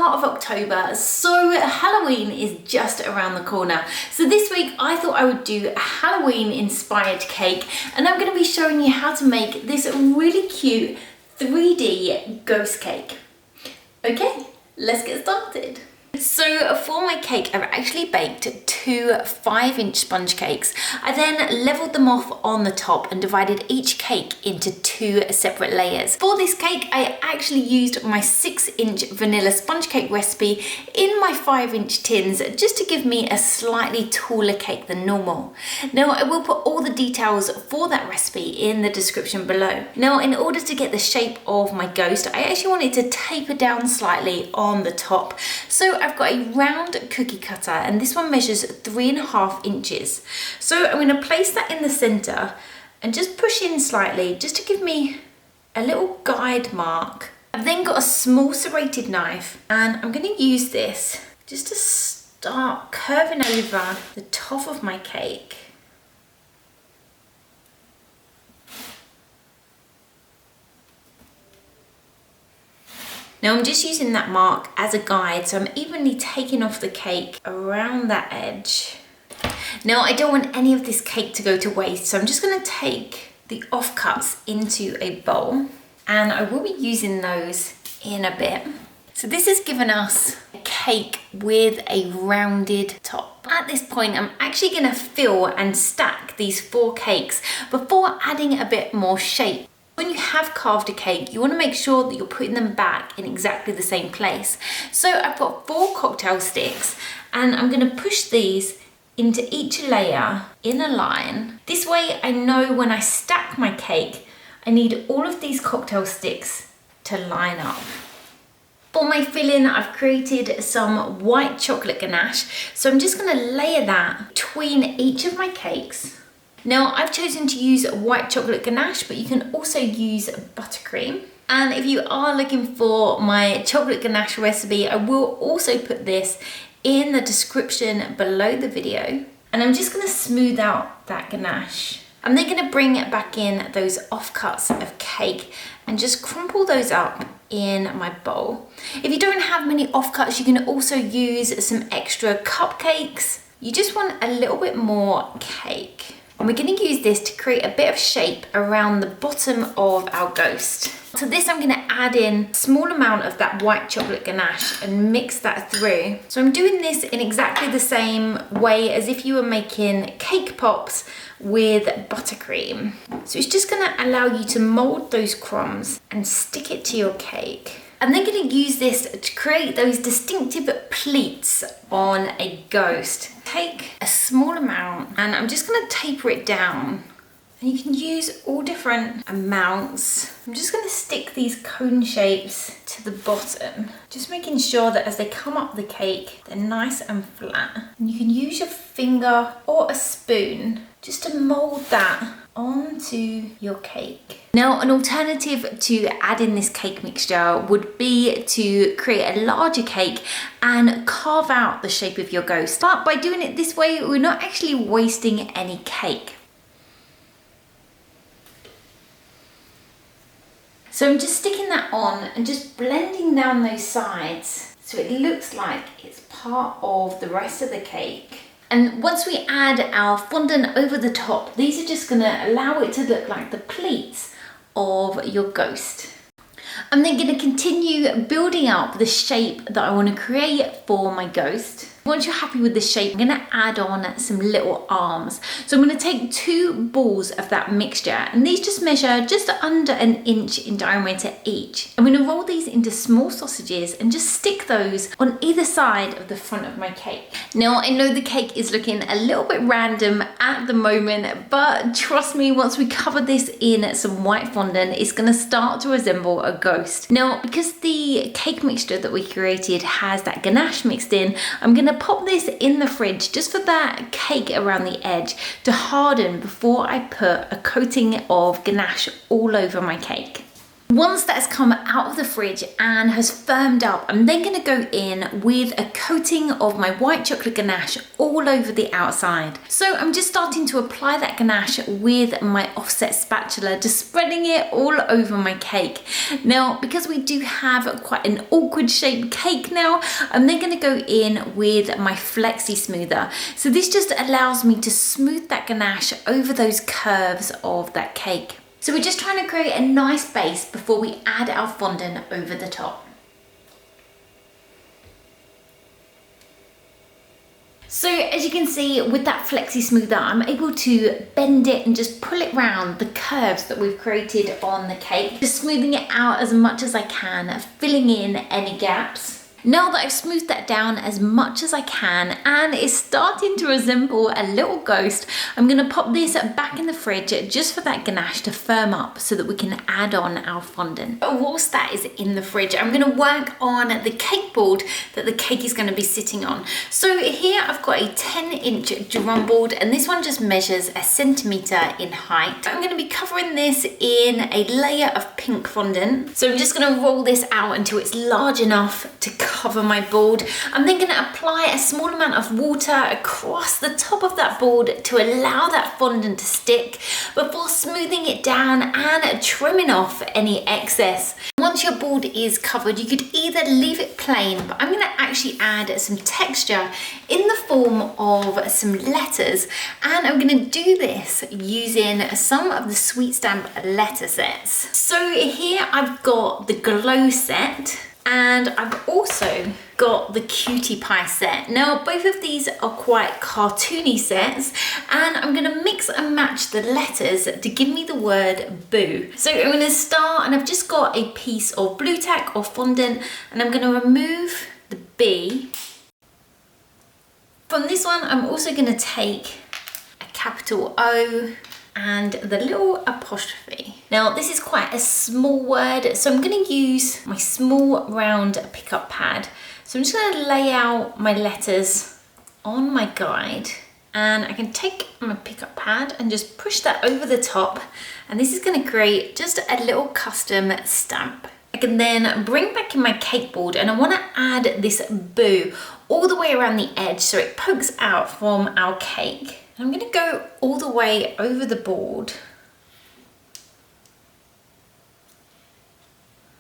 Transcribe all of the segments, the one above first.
start of October, so Halloween is just around the corner. So this week I thought I would do a Halloween inspired cake, and I'm going to be showing you how to make this really cute 3D ghost cake. Okay, let's get started. So for my cake, I've actually baked two 5-inch sponge cakes. I then leveled them off on the top and divided each cake into 2 separate layers. For this cake, I actually used my 6-inch vanilla sponge cake recipe in my 5-inch tins just to give me a slightly taller cake than normal. Now, I will put all the details for that recipe in the description below. Now, in order to get the shape of my ghost, I actually wanted to taper down slightly on the top. So I've got a round cookie cutter, and this one measures 3.5 inches. So I'm going to place that in the center and just push in slightly just to give me a little guide mark. I've then got a small serrated knife, and I'm going to use this just to start curving over the top of my cake. Now I'm just using that mark as a guide, so I'm evenly taking off the cake around that edge. Now I don't want any of this cake to go to waste, so I'm just going to take the offcuts into a bowl, and I will be using those in a bit. So this has given us a cake with a rounded top. At this point, I'm actually going to fill and stack these 4 cakes before adding a bit more shape. When you have carved a cake, you want to make sure that you're putting them back in exactly the same place. So I've got 4 cocktail sticks, and I'm going to push these into each layer in a line. This way I know when I stack my cake, I need all of these cocktail sticks to line up. For my filling, I've created some white chocolate ganache, so I'm just going to layer that between each of my cakes. Now, I've chosen to use white chocolate ganache, but you can also use buttercream. And if you are looking for my chocolate ganache recipe, I will also put this in the description below the video. And I'm just going to smooth out that ganache. I'm then going to bring back in those offcuts of cake and just crumple those up in my bowl. If you don't have many offcuts, you can also use some extra cupcakes. You just want a little bit more cake. And we're going to use this to create a bit of shape around the bottom of our ghost. To this, I'm going to add in a small amount of that white chocolate ganache and mix that through. So I'm doing this in exactly the same way as if you were making cake pops with buttercream. So it's just going to allow you to mold those crumbs and stick it to your cake. I'm then going to use this to create those distinctive pleats on a ghost. Take a small amount, and I'm just going to taper it down. And you can use all different amounts. I'm just going to stick these cone shapes to the bottom, just making sure that as they come up the cake, they're nice and flat. And you can use your finger or a spoon just to mold that onto your cake. Now, an alternative to adding this cake mixture would be to create a larger cake and carve out the shape of your ghost. But by doing it this way, we're not actually wasting any cake. So I'm just sticking that on and just blending down those sides so it looks like it's part of the rest of the cake. And once we add our fondant over the top, these are just going to allow it to look like the pleats of your ghost. I'm then going to continue building up the shape that I want to create for my ghost. Once you're happy with the shape, I'm going to add on some little arms. So I'm going to take 2 balls of that mixture, and these just measure just under 1 inch in diameter each. I'm going to roll these into small sausages and just stick those on either side of the front of my cake. Now, I know the cake is looking a little bit random at the moment, but trust me, once we cover this in some white fondant, it's going to start to resemble a ghost. Now, because the cake mixture that we created has that ganache mixed in, I'm going to pop this in the fridge just for that cake around the edge to harden before I put a coating of ganache all over my cake. Once that has come out of the fridge and has firmed up, I'm then going to go in with a coating of my white chocolate ganache all over the outside. So I'm just starting to apply that ganache with my offset spatula, just spreading it all over my cake. Now, because we do have quite an awkward shaped cake now, I'm then going to go in with my flexi smoother. So this just allows me to smooth that ganache over those curves of that cake. So we're just trying to create a nice base before we add our fondant over the top. So as you can see with that flexi smoother, I'm able to bend it and just pull it round the curves that we've created on the cake, just smoothing it out as much as I can, filling in any gaps. Now that I've smoothed that down as much as I can and it's starting to resemble a little ghost, I'm going to pop this back in the fridge just for that ganache to firm up so that we can add on our fondant. Whilst that is in the fridge, I'm going to work on the cake board that the cake is going to be sitting on. So here I've got a 10-inch drum board and this one just measures 1 centimetre in height. I'm going to be covering this in a layer of pink fondant. So I'm just going to roll this out until it's large enough to cover my board. I'm then going to apply a small amount of water across the top of that board to allow that fondant to stick before smoothing it down and trimming off any excess. Once your board is covered, you could either leave it plain, but I'm going to actually add some texture in the form of some letters, and I'm going to do this using some of the SweetStamp letter sets. So here I've got the glow set, and I've also got the cutie pie set. Now both of these are quite cartoony sets and I'm going to mix and match the letters to give me the word boo. So I'm going to start, and I've just got a piece of blue tack or fondant, and I'm going to remove the B. From this one I'm also going to take a capital O and the little apostrophe. Now this is quite a small word, so I'm going to use my small round pickup pad. So I'm just going to lay out my letters on my guide, and I can take my pickup pad and just push that over the top, and this is going to create just a little custom stamp. I can then bring back in my cake board, and I want to add this boo all the way around the edge so it pokes out from our cake. I'm going to go all the way over the board.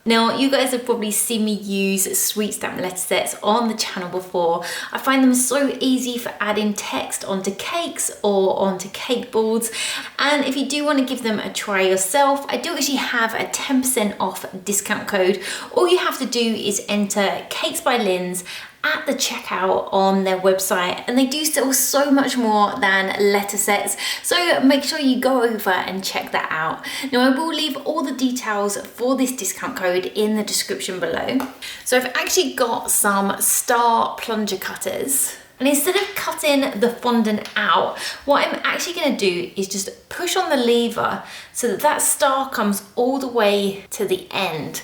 Now, you guys have probably seen me use SweetStamp letter sets on the channel before. I find them so easy for adding text onto cakes or onto cake boards. And if you do want to give them a try yourself, I do actually have a 10% off discount code. All you have to do is enter Cakes by Linz at the checkout on their website, and they do sell so much more than letter sets, so make sure you go over and check that out. Now I will leave all the details for this discount code in the description below. So I've actually got some star plunger cutters, and instead of cutting the fondant out, what I'm actually going to do is just push on the lever so that that star comes all the way to the end,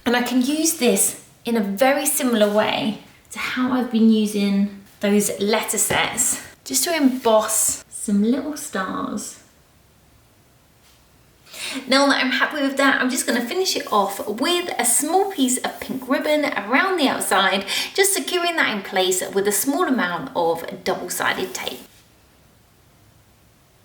and I can use this in a very similar way to how I've been using those letter sets, just to emboss some little stars. Now that I'm happy with that, I'm just going to finish it off with a small piece of pink ribbon around the outside, just securing that in place with a small amount of double-sided tape.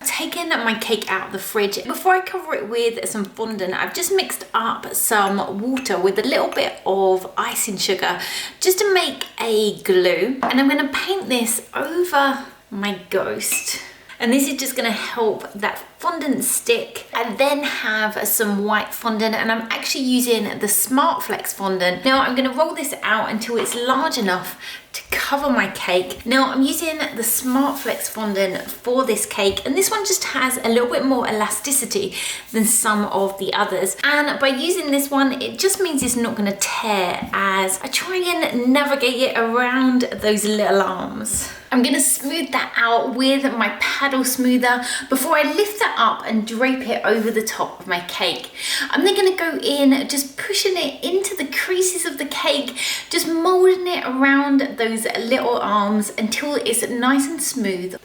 Taken my cake out of the fridge. Before I cover it with some fondant, I've just mixed up some water with a little bit of icing sugar just to make a glue, and I'm going to paint this over my ghost. And this is just going to help that fondant stick. I then have some white fondant, and I'm actually using the Smart Flex fondant. Now I'm going to roll this out until it's large enough to cover my cake. Now I'm using the Smart Flex fondant for this cake, and this one just has a little bit more elasticity than some of the others. And by using this one, it just means it's not going to tear as I try and navigate it around those little arms. I'm going to smooth that out with my paddle smoother before I lift that up and drape it over the top of my cake. I'm then going to go in, just pushing it into the creases of the cake, just molding it around those little arms until it's nice and smooth.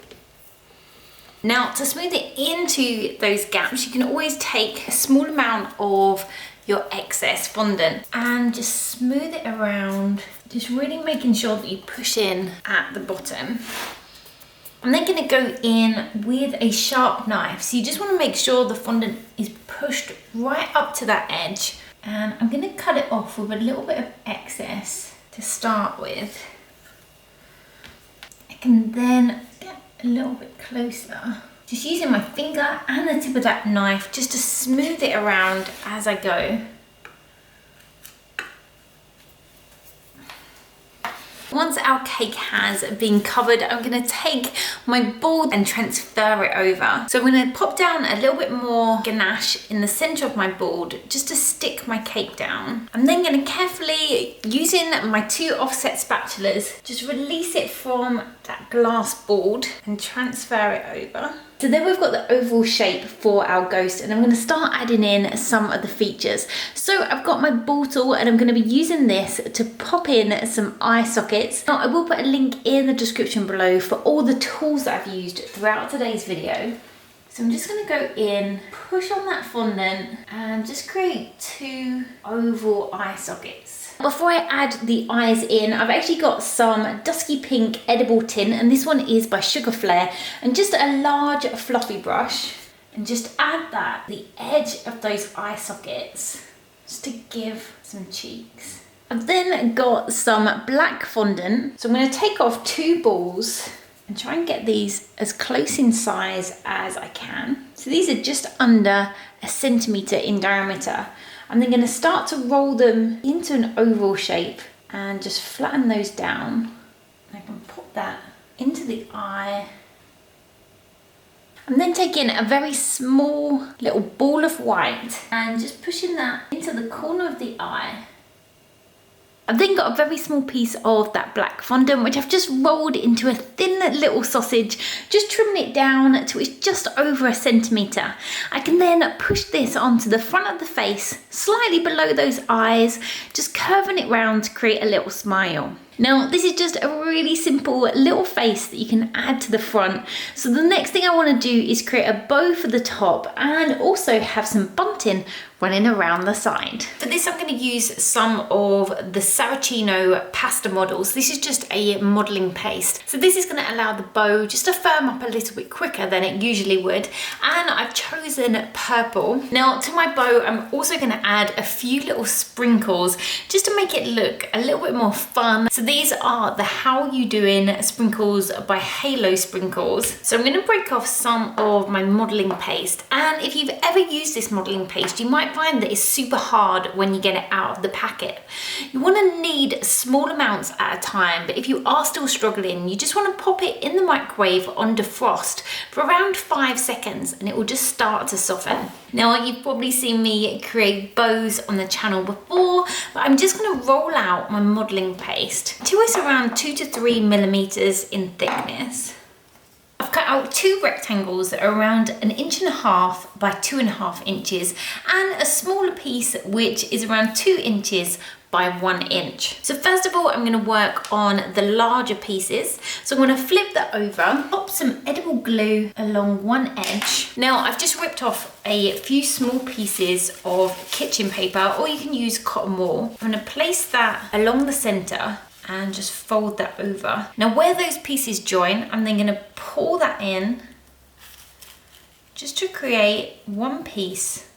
Now to smooth it into those gaps, you can always take a small amount of your excess fondant and just smooth it around, just really making sure that you push in at the bottom. I'm then going to go in with a sharp knife, so you just want to make sure the fondant is pushed right up to that edge, and I'm going to cut it off with a little bit of excess to start with. I can then get a little bit closer, just using my finger and the tip of that knife just to smooth it around as I go. Once our cake has been covered, I'm going to take my board and transfer it over. So I'm going to pop down a little bit more ganache in the center of my board just to stick my cake down. I'm then going to carefully, using my 2 offset spatulas, just release it from that glass board and transfer it over. So then we've got the oval shape for our ghost, and I'm going to start adding in some of the features. So I've got my ball tool, and I'm going to be using this to pop in some eye sockets. Now I will put a link in the description below for all the tools that I've used throughout today's video. So I'm just going to go in, push on that fondant, and just create 2 oval eye sockets. Before I add the eyes in, I've actually got some dusky pink edible tin, and this one is by Sugar Flare, and just a large fluffy brush, and just add that the edge of those eye sockets just to give some cheeks. I've then got some black fondant, so I'm going to take off 2 balls and try and get these as close in size as I can. So these are just under 1 centimetre in diameter. I'm then going to start to roll them into an oval shape and just flatten those down. I can pop that into the eye. I'm then taking a very small little ball of white and just pushing that into the corner of the eye. I've then got a very small piece of that black fondant, which I've just rolled into a thin little sausage, just trimming it down till it's just over 1 centimetre. I can then push this onto the front of the face, slightly below those eyes, just curving it round to create a little smile. Now, this is just a really simple little face that you can add to the front. So the next thing I want to do is create a bow for the top and also have some bunting running around the side. For this, I'm going to use some of the Saracino pasta models. This is just a modelling paste. So this is going to allow the bow just to firm up a little bit quicker than it usually would. And I've chosen purple. Now, to my bow, I'm also going to add a few little sprinkles just to make it look a little bit more fun. So these are the How You Doing sprinkles by Halo Sprinkles. So I'm going to break off some of my modelling paste. And if you've ever used this modelling paste, you might find that it's super hard when you get it out of the packet. You want to knead small amounts at a time, but if you are still struggling, you just want to pop it in the microwave on defrost for around 5 seconds and it will just start to soften. Now, you've probably seen me create bows on the channel before, but I'm just going to roll out my modelling paste till it's around 2 to 3 millimeters in thickness. I've cut out 2 rectangles that are around 1.5 inches by 2.5 inches and a smaller piece which is around 2 inches by 1 inch. So first of all, I'm going to work on the larger pieces. So I'm going to flip that over, pop some edible glue along one edge. Now I've just ripped off a few small pieces of kitchen paper, or you can use cotton wool. I'm going to place that along the center and just fold that over. Now where those pieces join, I'm then going to pull that in just to create one piece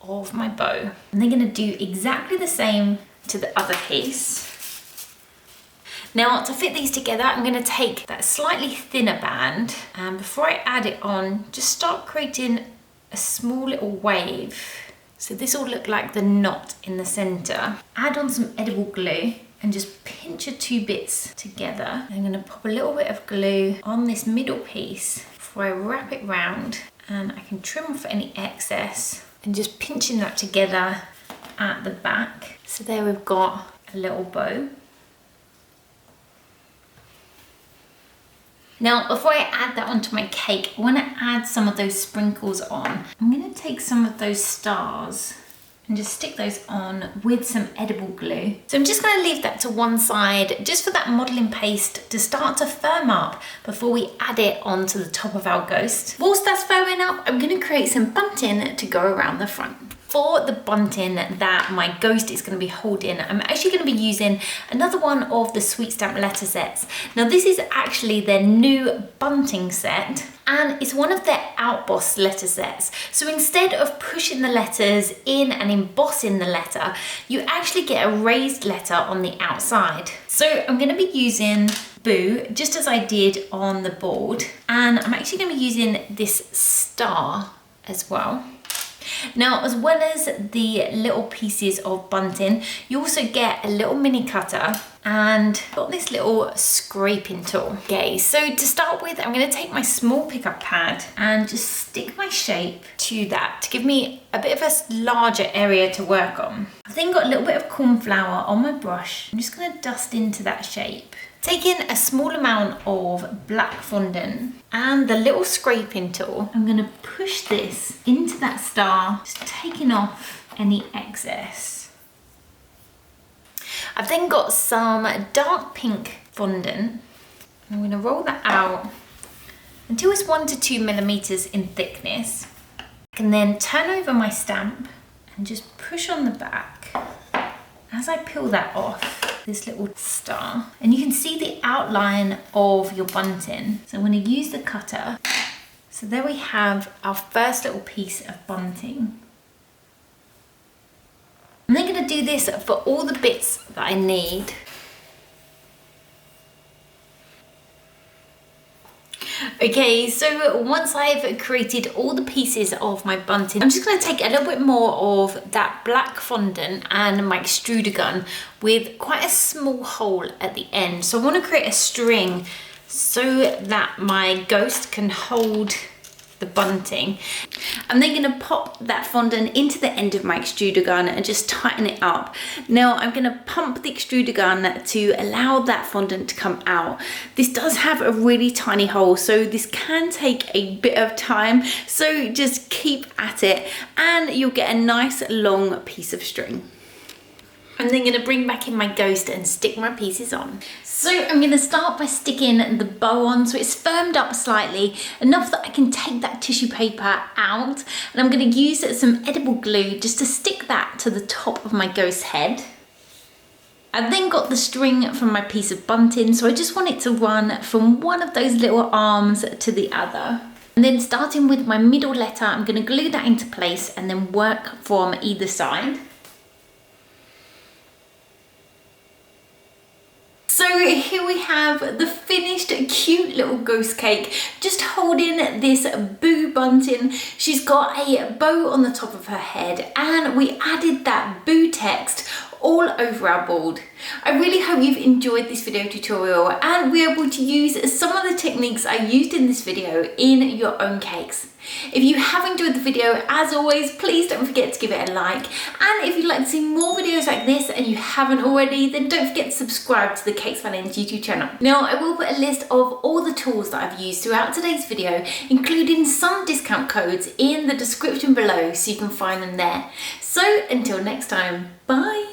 of my bow. I'm then going to do exactly the same to the other piece. Now to fit these together, I'm going to take that slightly thinner band, and before I add it on, just start creating a small little wave. So this will look like the knot in the center. Add on some edible glue and just pinch your 2 bits together. I'm going to pop a little bit of glue on this middle piece before I wrap it round, and I can trim off any excess and just pinching that together at the back. So there we've got a little bow. Now, before I add that onto my cake, I want to add some of those sprinkles on. I'm going to take some of those stars and just stick those on with some edible glue. So I'm just going to leave that to one side just for that modelling paste to start to firm up before we add it onto the top of our ghost. Whilst that's firming up, I'm going to create some bunting to go around the front. for the bunting that my ghost is going to be holding, I'm actually going to be using another one of the SweetStamp letter sets. Now this is actually their new bunting set, and it's one of their outboss letter sets. So instead of pushing the letters in and embossing the letter, you actually get a raised letter on the outside. So I'm going to be using Boo, just as I did on the board, and I'm actually going to be using this star as well. Now, as well as the little pieces of bunting, you also get a little mini cutter and got this little scraping tool. Okay, so to start with, I'm going to take my small pickup pad and just stick my shape to that to give me a bit of a larger area to work on. I've then got a little bit of corn flour on my brush. I'm just going to dust into that shape. Taking a small amount of black fondant and the little scraping tool, I'm going to push this into that star, just taking off any excess. I've then got some dark pink fondant. I'm going to roll that out until it's 1 to 2 millimeters in thickness. I can then turn over my stamp and just push on the back. As I peel that off, this little star, and you can see the outline of your bunting. So I'm going to use the cutter. So there we have our first little piece of bunting. I'm then going to do this for all the bits that I need. Okay, so once I've created all the pieces of my bunting, I'm just going to take a little bit more of that black fondant and my extruder gun with quite a small hole at the end. So I want to create a string so that my ghost can hold the bunting. I'm then going to pop that fondant into the end of my extruder gun and just tighten it up. Now I'm going to pump the extruder gun to allow that fondant to come out. This does have a really tiny hole, so this can take a bit of time, so just keep at it and you'll get a nice long piece of string. I'm then going to bring back in my ghost and stick my pieces on. So I'm going to start by sticking the bow on so it's firmed up slightly, enough that I can take that tissue paper out, and I'm going to use some edible glue just to stick that to the top of my ghost's head. I've then got the string from my piece of bunting, so I just want it to run from one of those little arms to the other. And then starting with my middle letter, I'm going to glue that into place and then work from either side. So here we have the finished cute little ghost cake, just holding this Boo bunting. She's got a bow on the top of her head, and we added that Boo text all over our board. I really hope you've enjoyed this video tutorial and we're able to use some of the techniques I used in this video in your own cakes. If you have enjoyed the video, as always, please don't forget to give it a like. And if you'd like to see more videos like this and you haven't already, then don't forget to subscribe to the Cakes by Lens YouTube channel. Now, I will put a list of all the tools that I've used throughout today's video, including some discount codes in the description below, so you can find them there. So until next time, bye.